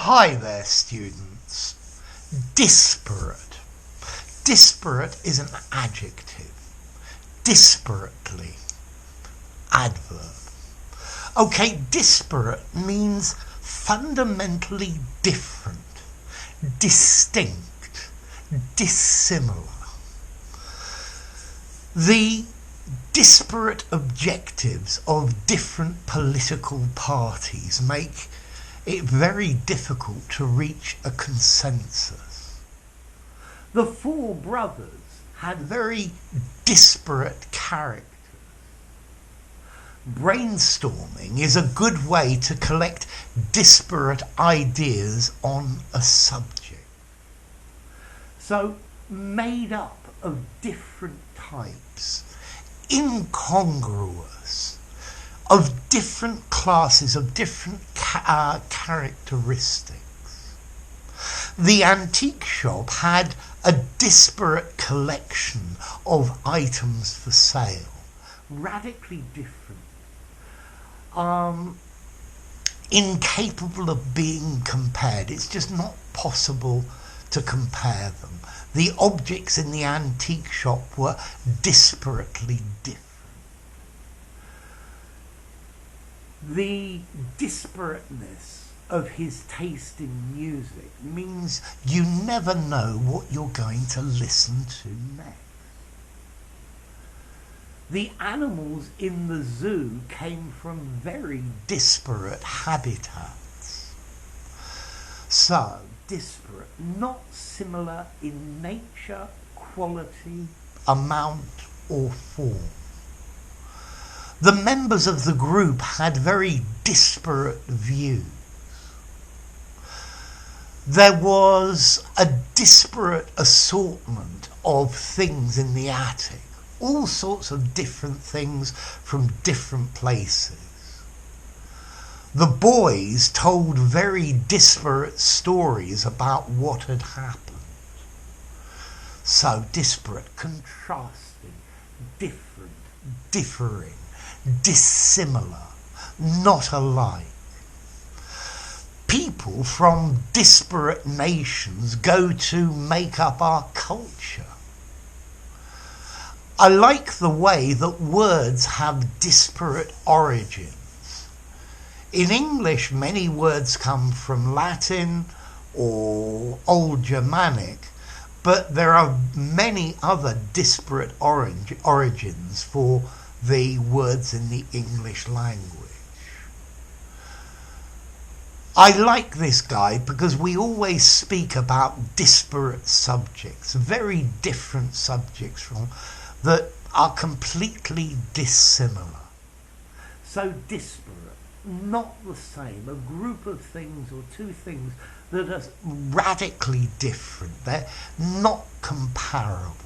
Hi there, students. Disparate. Disparate is an adjective. Disparately. Adverb. Okay, disparate means fundamentally different, distinct, dissimilar. The disparate objectives of different political parties make it very difficult to reach a consensus. The four brothers had very disparate characters. Brainstorming is a good way to collect disparate ideas on a subject. So, made up of different types, incongruous, of different classes, of different characteristics. The antique shop had a disparate collection of items for sale, radically different, incapable of being compared. It's just not possible to compare them. The objects in the antique shop were disparately different. The disparateness of his taste in music means you never know what you're going to listen to next. The animals in the zoo came from very disparate habitats. So, disparate, not similar in nature, quality, amount, or form. The members of the group had very disparate views. There was a disparate assortment of things in the attic, all sorts of different things from different places. The boys told very disparate stories about what had happened. So disparate, contrasting, different, differing, dissimilar, not alike. People from disparate nations go to make up our culture. I like the way that words have disparate origins. In English, many words come from Latin or Old Germanic, but there are many other disparate origins for the words in the English language. I like this guy because we always speak about disparate subjects, very different subjects from that are completely dissimilar. So disparate, not the same, a group of things or two things that are radically different. They're not comparable.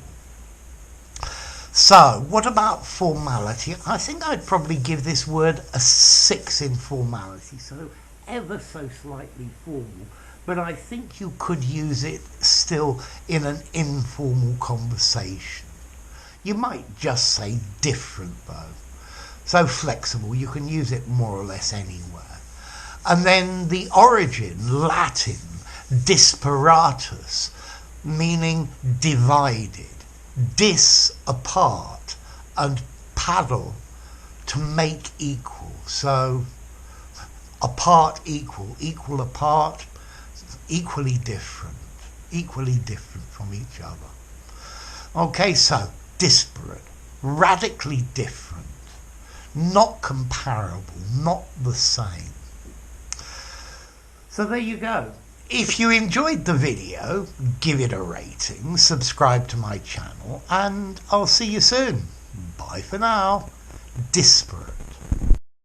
So, what about formality? I think I'd probably give this word a 6 in formality, so ever so slightly formal, but I think you could use it still in an informal conversation. You might just say different though. So flexible, you can use it more or less anywhere. And then the origin, Latin, disparatus, meaning divided. Dis, apart, and paddle, to make equal. So apart, equal, equal apart, equally different from each other. Okay, so disparate, radically different, not comparable, not the same. So there you go. If you enjoyed the video, give it a rating, subscribe to my channel, and I'll see you soon. Bye for now. Disparate.